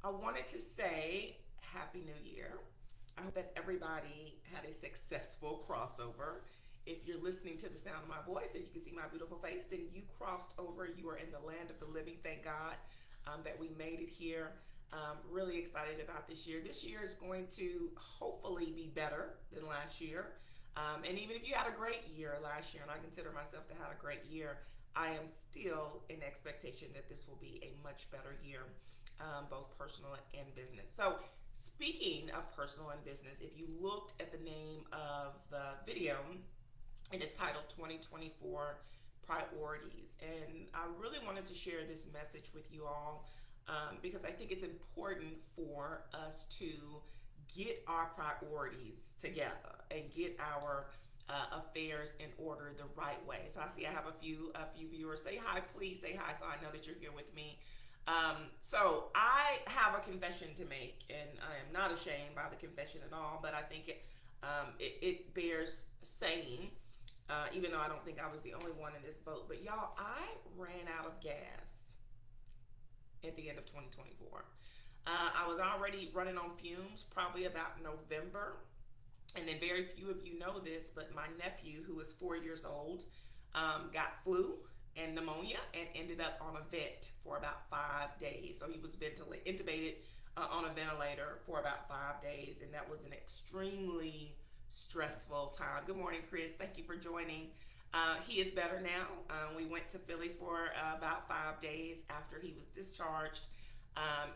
I wanted to say Happy New Year. I hope that everybody had a successful crossover. If you're listening to the sound of my voice and you can see my beautiful face, then you crossed over. You are in the land of the living. Thank God that we made it here. Really excited about this year. This year is going to hopefully be better than last year. And even if you had a great year last year, and I consider myself to have a great year, I am still in expectation that this will be a much better year, both personal and business. So, speaking of personal and business, if you looked at the name of the video, it is titled 2024 Priorities. And I really wanted to share this message with you all because I think it's important for us to get our priorities together and get our affairs in order the right way. So I see I have a few viewers. Say hi, please say hi, so I know that you're here with me. So I have a confession to make, and I am not ashamed by the confession at all. But I think it bears saying, even though I don't think I was the only one in this boat. But y'all, I ran out of gas at the end of 2024. I was already running on fumes, probably about November. And then very few of you know this, but my nephew, who is 4 years old, got flu and pneumonia and ended up on a vent for about 5 days. So he was intubated on a ventilator for about 5 days, and that was an extremely stressful time. Good morning, Chris. Thank you for joining. He is better now. We went to Philly for about 5 days after he was discharged,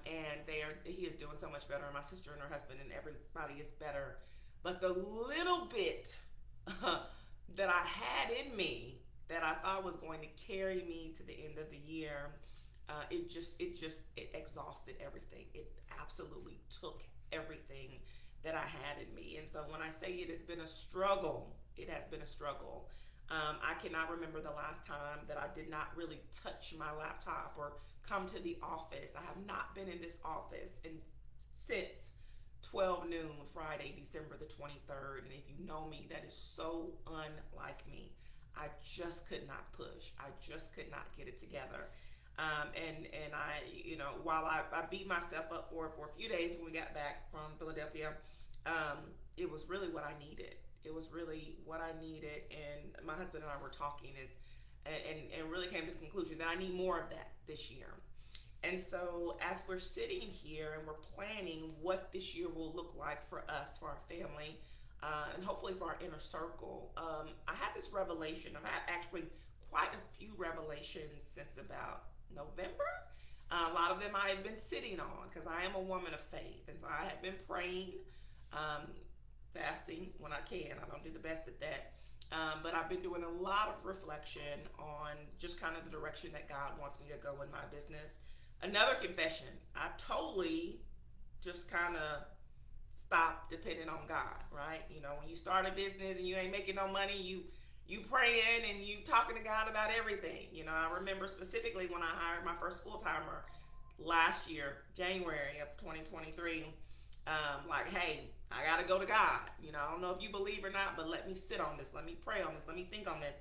and he is doing so much better. My sister and her husband and everybody is better. But the little bit that I had in me that I thought was going to carry me to the end of the year, it exhausted everything. It absolutely took everything that I had in me. And so when I say it has been a struggle, it has been a struggle. I cannot remember the last time that I did not really touch my laptop or come to the office. I have not been in this office since 12 noon Friday, December the 23rd. And if you know me, that is so unlike me. I just could not push. I just could not get it together. And I, while I beat myself up for it for a few days when we got back from Philadelphia, it was really what I needed. It was really what I needed. And my husband and I were talking and really came to the conclusion that I need more of that this year. And so, as we're sitting here and we're planning what this year will look like for us, for our family, and hopefully for our inner circle, I had this revelation. I've had actually quite a few revelations since about November. A lot of them I have been sitting on because I am a woman of faith. And so I have been praying, fasting when I can. I don't do the best at that. But I've been doing a lot of reflection on just kind of the direction that God wants me to go in my business. Another confession, I totally just kind of stopped depending on God, right? When you start a business and you ain't making no money, you praying and you talking to God about everything. I remember specifically when I hired my first full-timer last year, January of 2023, like, hey, I got to go to God. I don't know if you believe or not, but let me sit on this. Let me pray on this. Let me think on this.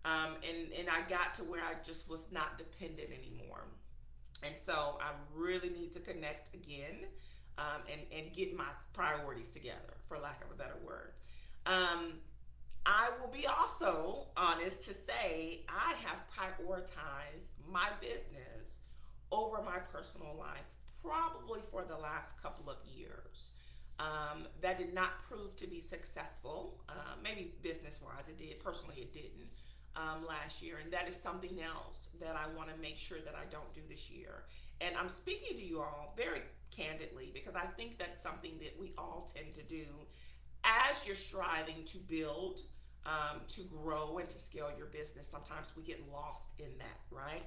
And I got to where I just was not dependent anymore. And so I really need to connect again, and get my priorities together, for lack of a better word. I will be also honest to say I have prioritized my business over my personal life probably for the last couple of years. That did not prove to be successful. Maybe business-wise it did. Personally, it didn't. Last year, and that is something else that I want to make sure that I don't do this year. And I'm speaking to you all very candidly because I think that's something that we all tend to do as you're striving to build, to grow, and to scale your business. Sometimes we get lost in that, right?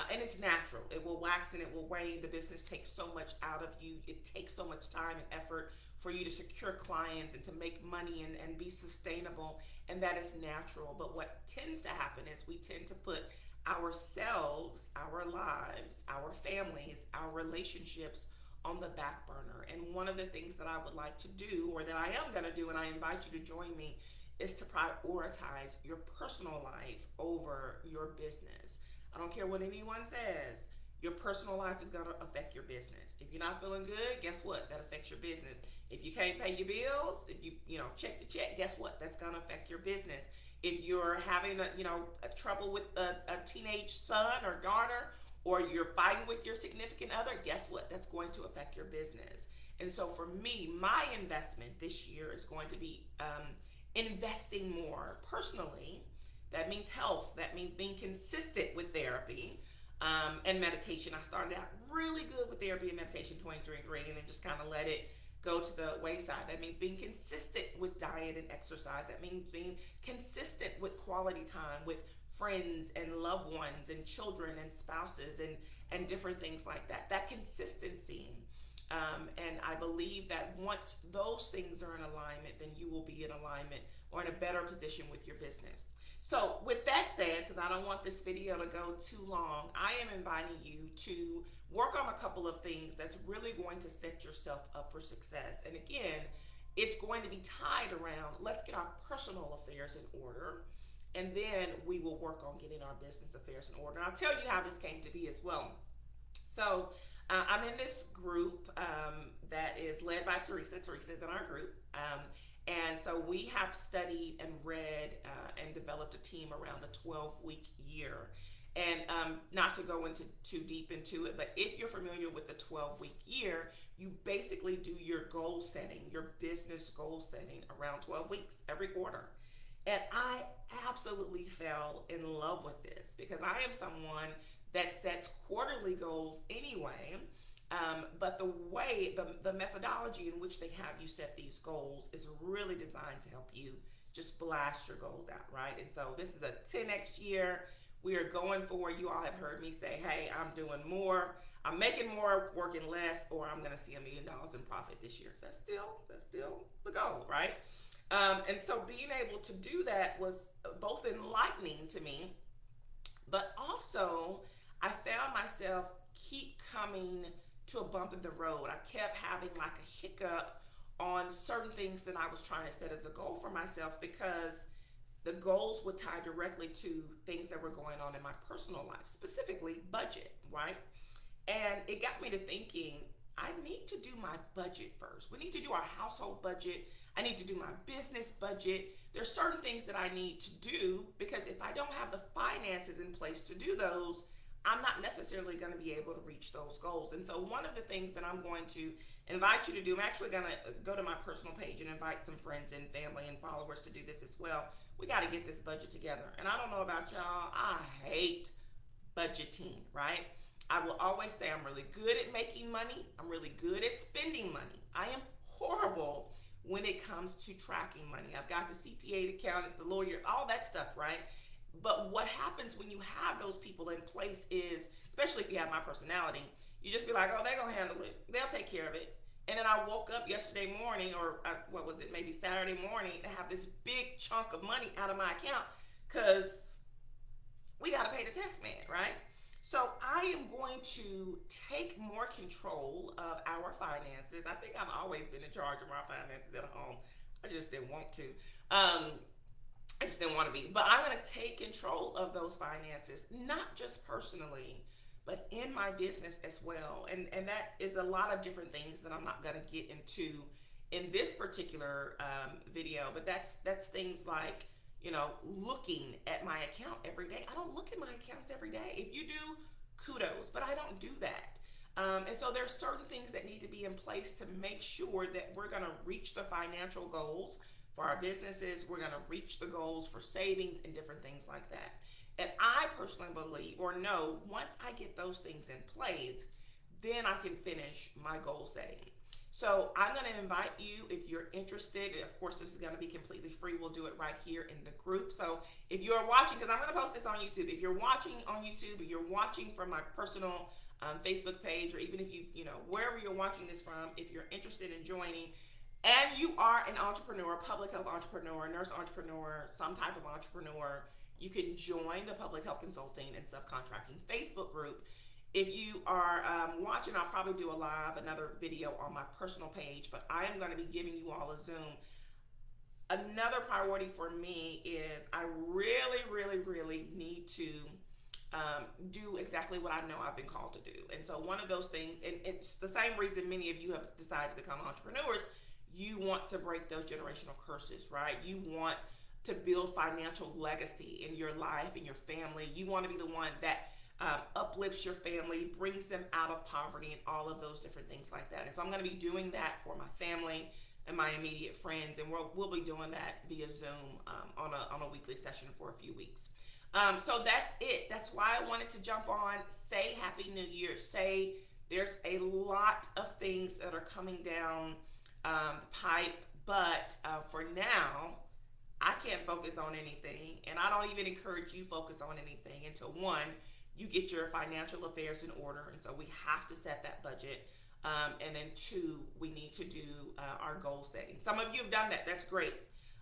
And it's natural. It will wax and it will wane. The business takes so much out of you. It takes so much time and effort for you to secure clients and to make money and be sustainable. And that is natural. But what tends to happen is we tend to put ourselves, our lives, our families, our relationships on the back burner. And one of the things that I would like to do, or that I am going to do, and I invite you to join me, is to prioritize your personal life over your business. I don't care what anyone says. Your personal life is going to affect your business. If you're not feeling good, guess what? That affects your business. If you can't pay your bills, if you check to check, guess what? That's going to affect your business. If you're having a trouble with a teenage son or daughter, or you're fighting with your significant other, guess what? That's going to affect your business. And so for me, my investment this year is going to be investing more personally. That means health. That means being consistent with therapy and meditation. I started out really good with therapy and meditation 2023, and then just kind of let it go to the wayside. That means being consistent with diet and exercise. That means being consistent with quality time with friends and loved ones and children and spouses and different things like that. That consistency. And I believe that once those things are in alignment, then you will be in alignment or in a better position with your business. So with that said, because I don't want this video to go too long, I am inviting you to work on a couple of things that's really going to set yourself up for success. And again, it's going to be tied around, let's get our personal affairs in order, and then we will work on getting our business affairs in order. And I'll tell you how this came to be as well. So I'm in this group that is led by Teresa. Teresa's in our group. And so we have studied and read and developed a team around the 12-week year. And not to go into too deep into it, but if you're familiar with the 12-week year, you basically do your goal setting, your business goal setting around 12 weeks every quarter. And I absolutely fell in love with this because I am someone that sets quarterly goals anyway. But the methodology in which they have you set these goals is really designed to help you just blast your goals out, right? And so this is a 10x year. We are going forward. You all have heard me say, hey, I'm doing more. I'm making more, working less, or I'm going to see $1 million in profit this year. That's still the goal, right? And so being able to do that was both enlightening to me, but also I found myself keep coming to a bump in the road. I kept having like a hiccup on certain things that I was trying to set as a goal for myself because the goals would tie directly to things that were going on in my personal life, specifically budget, right? And it got me to thinking, I need to do my budget first. We need to do our household budget. I need to do my business budget. There's certain things that I need to do because if I don't have the finances in place to do those, I'm not necessarily going to be able to reach those goals. And so one of the things that I'm going to invite you to do, I'm actually going to go to my personal page and invite some friends and family and followers to do this as well. We got to get this budget together. And I don't know about y'all, I hate budgeting, right? I will always say I'm really good at making money. I'm really good at spending money. I am horrible when it comes to tracking money. I've got the CPA, the accountant, the lawyer, all that stuff, right? But what happens when you have those people in place is, especially if you have my personality, you just be like, oh, they're going to handle it. They'll take care of it. And then I woke up yesterday morning, or what was it, maybe Saturday morning, to have this big chunk of money out of my account because we got to pay the tax man, right? So I am going to take more control of our finances. I think I've always been in charge of our finances at home. I just didn't want to. I just didn't want to be. But I'm going to take control of those finances, not just personally, but in my business as well. And that is a lot of different things that I'm not going to get into in this particular video. But that's things like, looking at my account every day. I don't look at my accounts every day. If you do, kudos, but I don't do that. And so there's certain things that need to be in place to make sure that we're going to reach the financial goals for our businesses. We're going to reach the goals for savings and different things like that. And I personally believe or know once I get those things in place, then I can finish my goal setting. So I'm going to invite you if you're interested. Of course, this is going to be completely free. We'll do it right here in the group. So if you're watching, because I'm going to post this on YouTube. If you're watching on YouTube, or you're watching from my personal Facebook page, or even if wherever you're watching this from, if you're interested in joining, and you are an entrepreneur, public health entrepreneur, nurse entrepreneur, some type of entrepreneur, you can join the Public Health Consulting and Subcontracting Facebook group. If you are watching, I'll probably do another video on my personal page, but I am going to be giving you all a Zoom. Another priority for me is I really, really, really need to do exactly what I know I've been called to do. And so one of those things, and it's the same reason many of you have decided to become entrepreneurs. You want to break those generational curses, right? You want to build financial legacy in your life, in your family. You want to be the one that uplifts your family, brings them out of poverty, and all of those different things like that. And so I'm going to be doing that for my family and my immediate friends, and we'll be doing that via Zoom on a weekly session for a few weeks. So that's it. That's why I wanted to jump on, say Happy New Year, say there's a lot of things that are coming down the pipe, but for now, I can't focus on anything, and I don't even encourage you focus on anything until one, you get your financial affairs in order, and so we have to set that budget. And then two, we need to do our goal setting. Some of you have done that. That's great.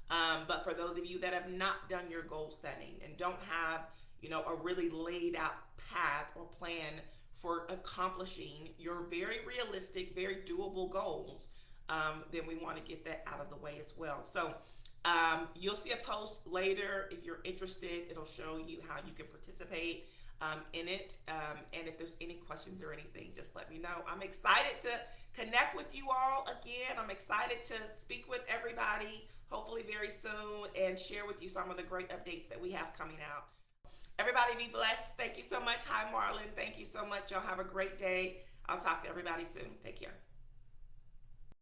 But for those of you that have not done your goal setting and don't have, a really laid out path or plan for accomplishing your very realistic, very doable goals, then we want to get that out of the way as well. So you'll see a post later. If you're interested, it'll show you how you can participate in it. And if there's any questions or anything, just let me know. I'm excited to connect with you all again. I'm excited to speak with everybody, hopefully very soon, and share with you some of the great updates that we have coming out. Everybody be blessed. Thank you so much. Hi, Marlon. Thank you so much. Y'all have a great day. I'll talk to everybody soon. Take care.